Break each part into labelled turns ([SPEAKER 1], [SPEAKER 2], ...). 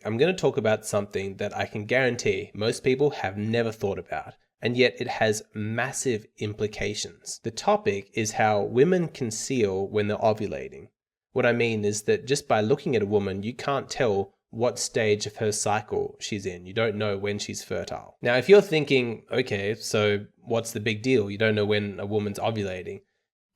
[SPEAKER 1] I'm going to talk about something that I can guarantee most people have never thought about, and yet it has massive implications. The topic is how women conceal when they're ovulating. What I mean is that just by looking at a woman, you can't tell what stage of her cycle she's in. You don't know when she's fertile. Now, if you're thinking, okay, so what's the big deal? You don't know when a woman's ovulating.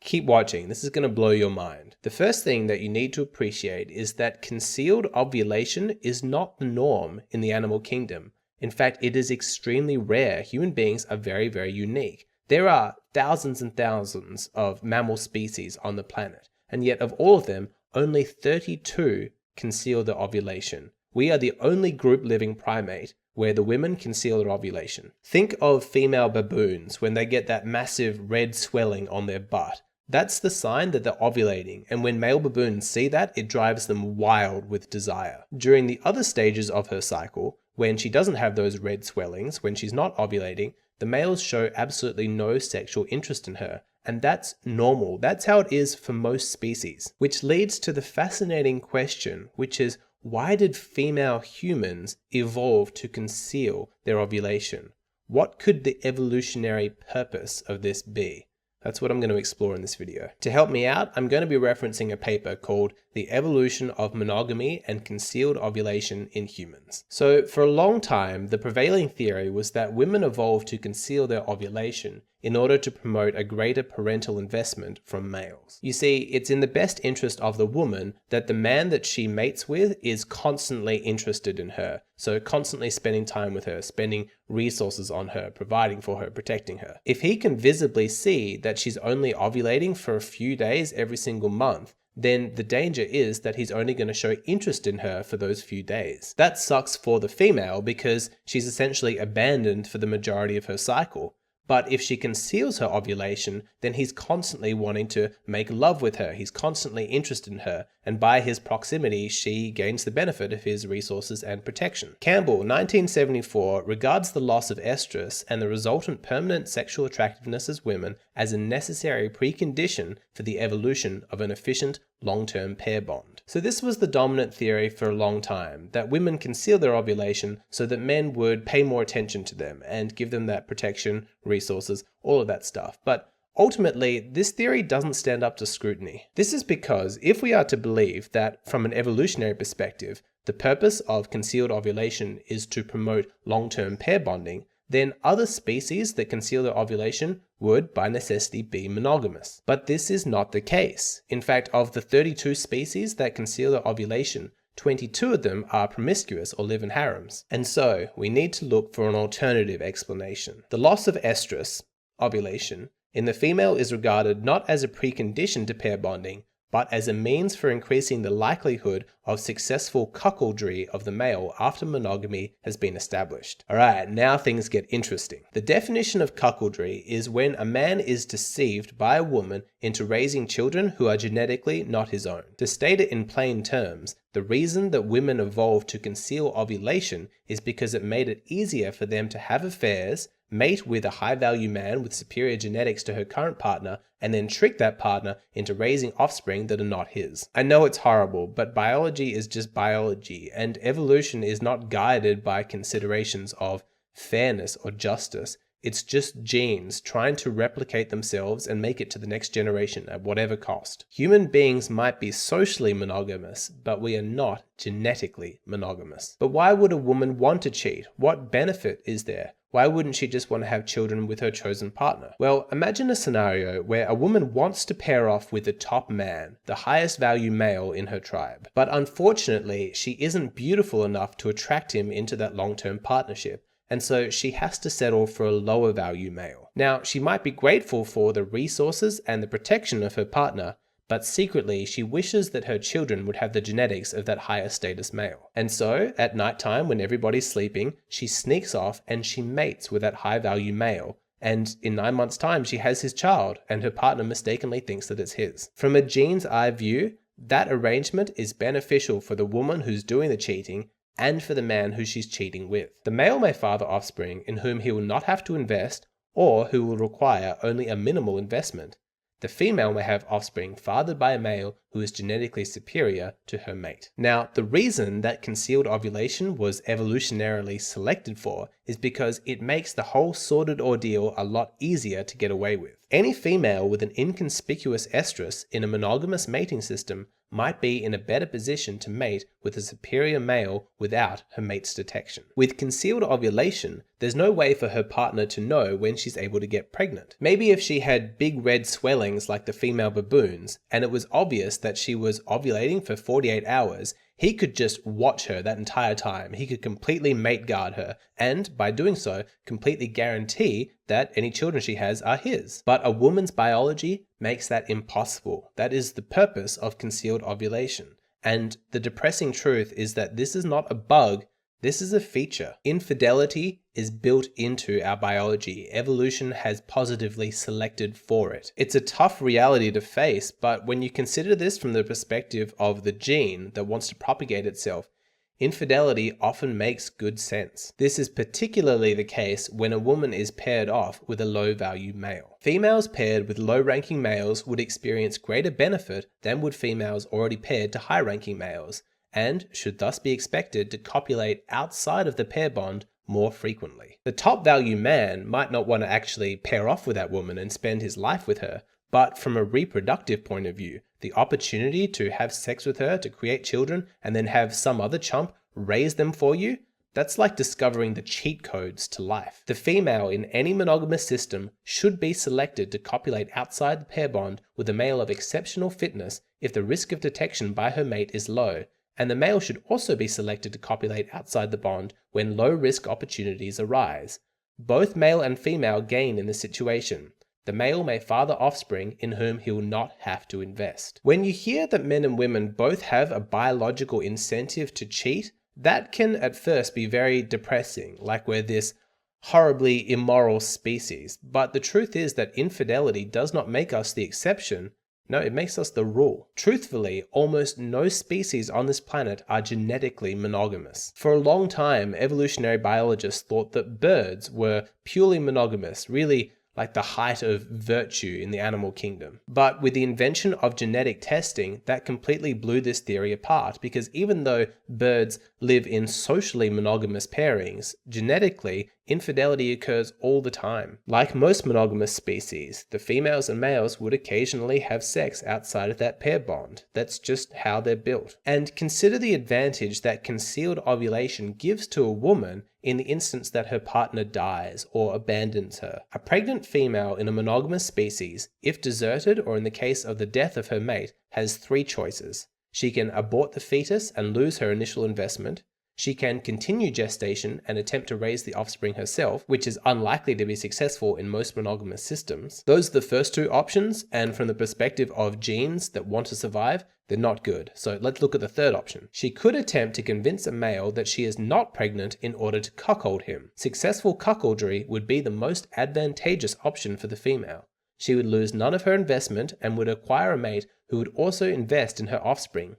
[SPEAKER 1] Keep watching. This is going to blow your mind. The first thing that you need to appreciate is that concealed ovulation is not the norm in the animal kingdom. In fact, it is extremely rare. Human beings are very, very unique. There are thousands and thousands of mammal species on the planet, and yet of all of them, only 32 conceal their ovulation. We are the only group living primate where the women conceal their ovulation. Think of female baboons when they get that massive red swelling on their butt. That's the sign that they're ovulating, and when male baboons see that, it drives them wild with desire. During the other stages of her cycle, when she doesn't have those red swellings, when she's not ovulating, the males show absolutely no sexual interest in her. And that's normal. That's how it is for most species. Which leads to the fascinating question, which is, why did female humans evolve to conceal their ovulation? What could the evolutionary purpose of this be? That's what I'm going to explore in this video. To help me out, I'm going to be referencing a paper called The Evolution of Monogamy and Concealed Ovulation in Humans. So for a long time, the prevailing theory was that women evolved to conceal their ovulation in order to promote a greater parental investment from males. You see, it's in the best interest of the woman that the man that she mates with is constantly interested in her, so constantly spending time with her, spending resources on her, providing for her, protecting her. If he can visibly see that she's only ovulating for a few days every single month, then the danger is that he's only going to show interest in her for those few days. That sucks for the female because she's essentially abandoned for the majority of her cycle. But if she conceals her ovulation, then he's constantly wanting to make love with her. He's constantly interested in her. And by his proximity, she gains the benefit of his resources and protection. Campbell, 1974, regards the loss of estrus and the resultant permanent sexual attractiveness as women as a necessary precondition for the evolution of an efficient long-term pair bond. So this was the dominant theory for a long time, that women conceal their ovulation so that men would pay more attention to them and give them that protection, resources, all of that stuff. But ultimately, this theory doesn't stand up to scrutiny. This is because if we are to believe that from an evolutionary perspective, the purpose of concealed ovulation is to promote long-term pair bonding, then other species that conceal their ovulation would, by necessity, be monogamous. But this is not the case. In fact, of the 32 species that conceal their ovulation, 22 of them are promiscuous or live in harems. And so, we need to look for an alternative explanation. The loss of estrus, ovulation, in the female is regarded not as a precondition to pair bonding, but as a means for increasing the likelihood of successful cuckoldry of the male after monogamy has been established. Alright, now things get interesting. The definition of cuckoldry is when a man is deceived by a woman into raising children who are genetically not his own. To state it in plain terms, the reason that women evolved to conceal ovulation is because it made it easier for them to have affairs, mate with a high-value man with superior genetics to her current partner, and then trick that partner into raising offspring that are not his. I know it's horrible, but biology is just biology, and evolution is not guided by considerations of fairness or justice. It's just genes trying to replicate themselves and make it to the next generation at whatever cost. Human beings might be socially monogamous, but we are not genetically monogamous. But why would a woman want to cheat? What benefit is there? Why wouldn't she just want to have children with her chosen partner? Well, imagine a scenario where a woman wants to pair off with the top man, the highest value male in her tribe. But unfortunately, she isn't beautiful enough to attract him into that long-term partnership. And so she has to settle for a lower value male. Now, she might be grateful for the resources and the protection of her partner, but secretly she wishes that her children would have the genetics of that higher status male. And so, at night time when everybody's sleeping, she sneaks off and she mates with that high value male. And in 9 months' time, she has his child, and her partner mistakenly thinks that it's his. From a gene's eye view, that arrangement is beneficial for the woman who's doing the cheating and for the man who she's cheating with. The male may father offspring in whom he will not have to invest or who will require only a minimal investment. The female may have offspring fathered by a male who is genetically superior to her mate. Now, the reason that concealed ovulation was evolutionarily selected for is because it makes the whole sordid ordeal a lot easier to get away with. Any female with an inconspicuous estrus in a monogamous mating system might be in a better position to mate with a superior male without her mate's detection. With concealed ovulation, there's no way for her partner to know when she's able to get pregnant. Maybe if she had big red swellings like the female baboons, and it was obvious that she was ovulating for 48 hours, he could just watch her that entire time. He could completely mate guard her, and by doing so, completely guarantee that any children she has are his. But a woman's biology makes that impossible. That is the purpose of concealed ovulation. And the depressing truth is that this is not a bug, this is a feature. Infidelity is built into our biology. Evolution has positively selected for it. It's a tough reality to face, but when you consider this from the perspective of the gene that wants to propagate itself, infidelity often makes good sense. This is particularly the case when a woman is paired off with a low-value male. Females paired with low-ranking males would experience greater benefit than would females already paired to high-ranking males, and should thus be expected to copulate outside of the pair bond more frequently. The top value man might not want to actually pair off with that woman and spend his life with her, but from a reproductive point of view, the opportunity to have sex with her, to create children, and then have some other chump raise them for you, that's like discovering the cheat codes to life. The female in any monogamous system should be selected to copulate outside the pair bond with a male of exceptional fitness if the risk of detection by her mate is low, and the male should also be selected to copulate outside the bond when low-risk opportunities arise. Both male and female gain in this situation. The male may father offspring in whom he will not have to invest. When you hear that men and women both have a biological incentive to cheat, that can at first be very depressing, like we're this horribly immoral species. But the truth is that infidelity does not make us the exception. No, it makes us the rule. Truthfully, almost no species on this planet are genetically monogamous. For a long time, evolutionary biologists thought that birds were purely monogamous, really like the height of virtue in the animal kingdom. But with the invention of genetic testing, that completely blew this theory apart, because even though birds live in socially monogamous pairings, genetically, infidelity occurs all the time. Like most monogamous species, the females and males would occasionally have sex outside of that pair bond. That's just how they're built. And consider the advantage that concealed ovulation gives to a woman in the instance that her partner dies or abandons her. A pregnant female in a monogamous species, if deserted or in the case of the death of her mate, has three choices. She can abort the fetus and lose her initial investment. She can continue gestation and attempt to raise the offspring herself, which is unlikely to be successful in most monogamous systems. Those are the first two options, and from the perspective of genes that want to survive, they're not good. So let's look at the third option. She could attempt to convince a male that she is not pregnant in order to cuckold him. Successful cuckoldry would be the most advantageous option for the female. She would lose none of her investment and would acquire a mate who would also invest in her offspring.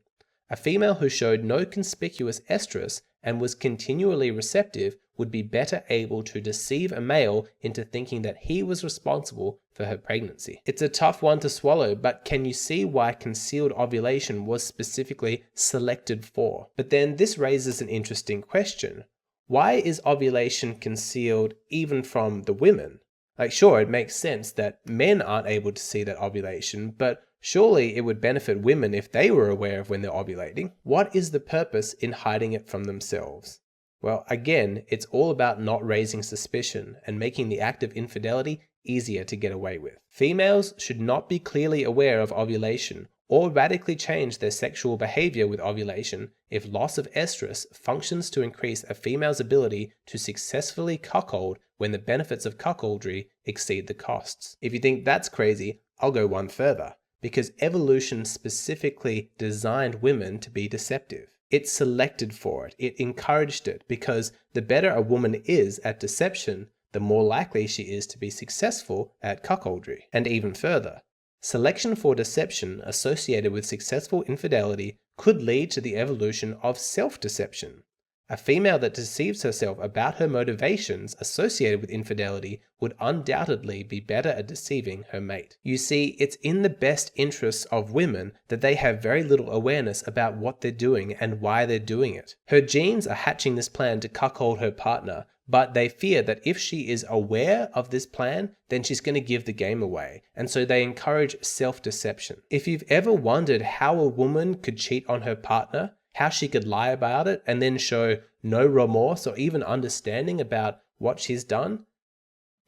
[SPEAKER 1] A female who showed no conspicuous estrus and was continually receptive would be better able to deceive a male into thinking that he was responsible for her pregnancy. It's a tough one to swallow, but can you see why concealed ovulation was specifically selected for? But then this raises an interesting question. Why is ovulation concealed even from the women? Like, sure, it makes sense that men aren't able to see that ovulation, but surely it would benefit women if they were aware of when they're ovulating. What is the purpose in hiding it from themselves? Well, again, it's all about not raising suspicion and making the act of infidelity easier to get away with. Females should not be clearly aware of ovulation or radically change their sexual behavior with ovulation if loss of estrus functions to increase a female's ability to successfully cuckold when the benefits of cuckoldry exceed the costs. If you think that's crazy, I'll go one further. Because evolution specifically designed women to be deceptive. It selected for it. It encouraged it, because the better a woman is at deception, the more likely she is to be successful at cuckoldry. And even further, selection for deception associated with successful infidelity could lead to the evolution of self-deception. A female that deceives herself about her motivations associated with infidelity would undoubtedly be better at deceiving her mate. You see, it's in the best interests of women that they have very little awareness about what they're doing and why they're doing it. Her genes are hatching this plan to cuckold her partner, but they fear that if she is aware of this plan, then she's going to give the game away. And so they encourage self-deception. If you've ever wondered how a woman could cheat on her partner, how she could lie about it and then show no remorse or even understanding about what she's done,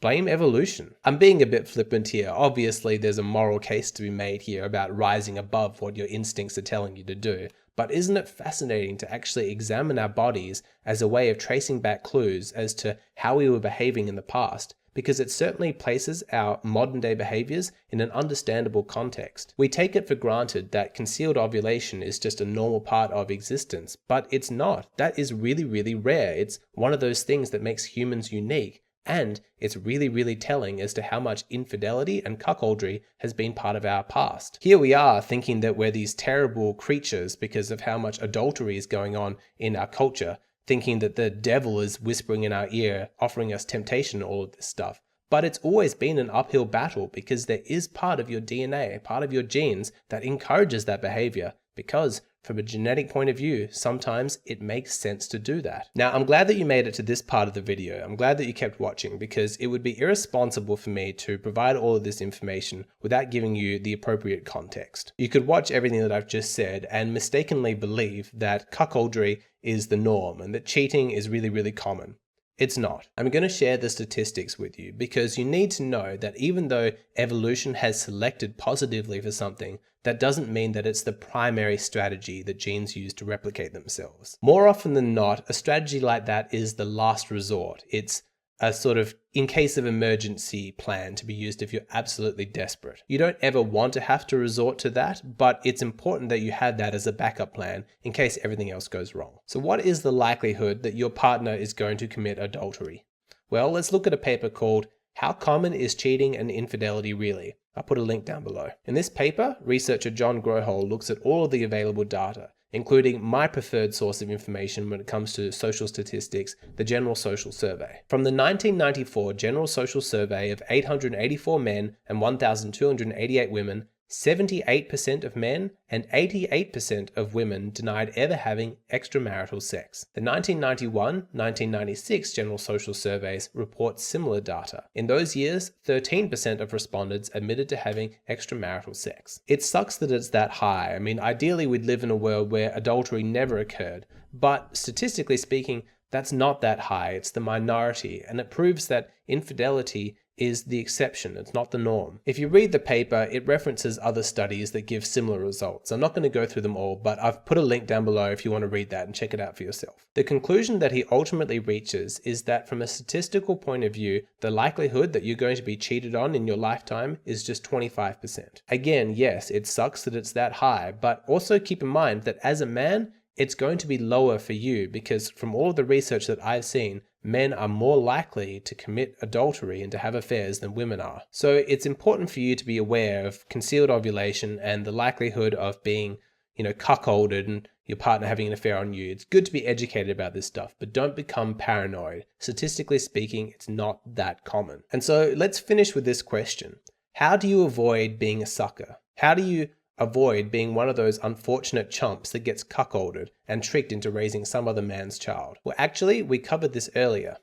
[SPEAKER 1] blame evolution. I'm being a bit flippant here. Obviously, there's a moral case to be made here about rising above what your instincts are telling you to do. But isn't it fascinating to actually examine our bodies as a way of tracing back clues as to how we were behaving in the past? Because it certainly places our modern day behaviors in an understandable context. We take it for granted that concealed ovulation is just a normal part of existence, but it's not. That is really, really rare. It's one of those things that makes humans unique. And it's really, really telling as to how much infidelity and cuckoldry has been part of our past. Here we are thinking that we're these terrible creatures because of how much adultery is going on in our culture, thinking that the devil is whispering in our ear, offering us temptation and all of this stuff. But it's always been an uphill battle because there is part of your DNA, part of your genes that encourages that behavior because from a genetic point of view, sometimes it makes sense to do that. Now, I'm glad that you made it to this part of the video. I'm glad that you kept watching because it would be irresponsible for me to provide all of this information without giving you the appropriate context. You could watch everything that I've just said and mistakenly believe that cuckoldry is the norm and that cheating is really, really common. It's not. I'm going to share the statistics with you because you need to know that even though evolution has selected positively for something, that doesn't mean that it's the primary strategy that genes use to replicate themselves. More often than not, a strategy like that is the last resort. It's a sort of in case of emergency plan to be used if you're absolutely desperate. You don't ever want to have to resort to that, but it's important that you have that as a backup plan in case everything else goes wrong. So what is the likelihood that your partner is going to commit adultery? Well, let's look at a paper called How Common is Cheating and Infidelity Really? I'll put a link down below. In this paper, researcher John Grohol looks at all of the available data, including my preferred source of information when it comes to social statistics, the General Social Survey. From the 1994 General Social Survey of 884 men and 1,288 women, 78% of men and 88% of women denied ever having extramarital sex. The 1991-1996 General Social Surveys report similar data. In those years, 13% of respondents admitted to having extramarital sex. It sucks that it's that high. I mean, ideally we'd live in a world where adultery never occurred, but statistically speaking, that's not that high. It's the minority, and it proves that infidelity is the exception, it's not the norm. If you read the paper, it references other studies that give similar results. I'm not going to go through them all, but I've put a link down below if you want to read that and check it out for yourself. The conclusion that he ultimately reaches is that from a statistical point of view, the likelihood that you're going to be cheated on in your lifetime is just 25%. Again, yes, it sucks that it's that high, but also keep in mind that as a man, it's going to be lower for you because from all of the research that I've seen, men are more likely to commit adultery and to have affairs than women are. So it's important for you to be aware of concealed ovulation and the likelihood of being, cuckolded and your partner having an affair on you. It's good to be educated about this stuff, but don't become paranoid. Statistically speaking, it's not that common. And so let's finish with this question. How do you avoid being a sucker? How do you avoid being one of those unfortunate chumps that gets cuckolded and tricked into raising some other man's child? Well, actually, we covered this earlier.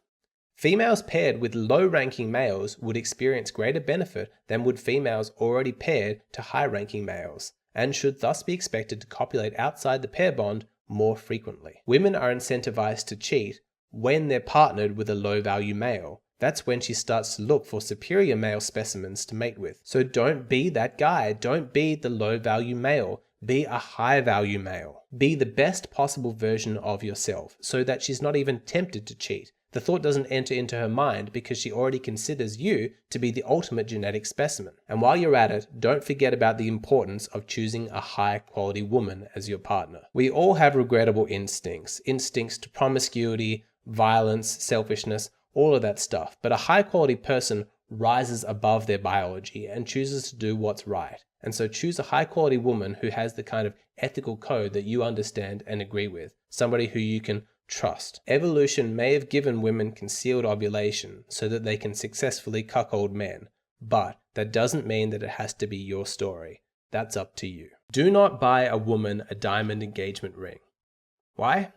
[SPEAKER 1] Females paired with low-ranking males would experience greater benefit than would females already paired to high-ranking males, and should thus be expected to copulate outside the pair bond more frequently. Women are incentivized to cheat when they're partnered with a low-value male. That's when she starts to look for superior male specimens to mate with. So don't be that guy. Don't be the low-value male. Be a high-value male. Be the best possible version of yourself so that she's not even tempted to cheat. The thought doesn't enter into her mind because she already considers you to be the ultimate genetic specimen. And while you're at it, don't forget about the importance of choosing a high-quality woman as your partner. We all have regrettable instincts. Instincts to promiscuity, violence, selfishness, all of that stuff. But a high quality person rises above their biology and chooses to do what's right. And so choose a high quality woman who has the kind of ethical code that you understand and agree with. Somebody who you can Trust. Evolution may have given women concealed ovulation so that they can successfully cuckold men, but that doesn't mean that it has to be your story. That's up to you. Do not buy a woman a diamond engagement ring. Why?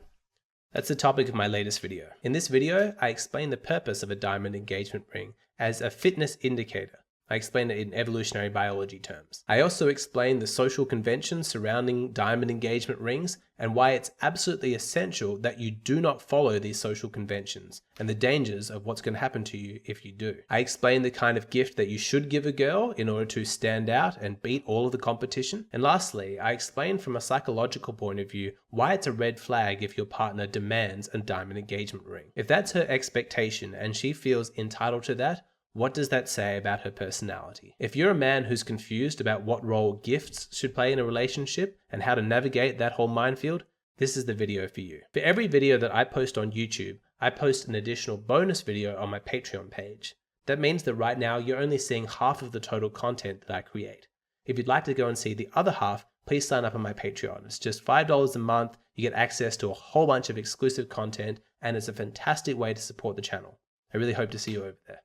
[SPEAKER 1] That's the topic of my latest video. In this video, I explain the purpose of a diamond engagement ring as a fitness indicator. I explain it in evolutionary biology terms. I also explain the social conventions surrounding diamond engagement rings and why it's absolutely essential that you do not follow these social conventions and the dangers of what's going to happen to you if you do. I explain the kind of gift that you should give a girl in order to stand out and beat all of the competition. And lastly, I explain from a psychological point of view why it's a red flag if your partner demands a diamond engagement ring. If that's her expectation and she feels entitled to that, what does that say about her personality? If you're a man who's confused about what role gifts should play in a relationship and how to navigate that whole minefield, this is the video for you. For every video that I post on YouTube, I post an additional bonus video on my Patreon page. That means that right now you're only seeing half of the total content that I create. If you'd like to go and see the other half, please sign up on my Patreon. It's just $5 a month. You get access to a whole bunch of exclusive content, and it's a fantastic way to support the channel. I really hope to see you over there.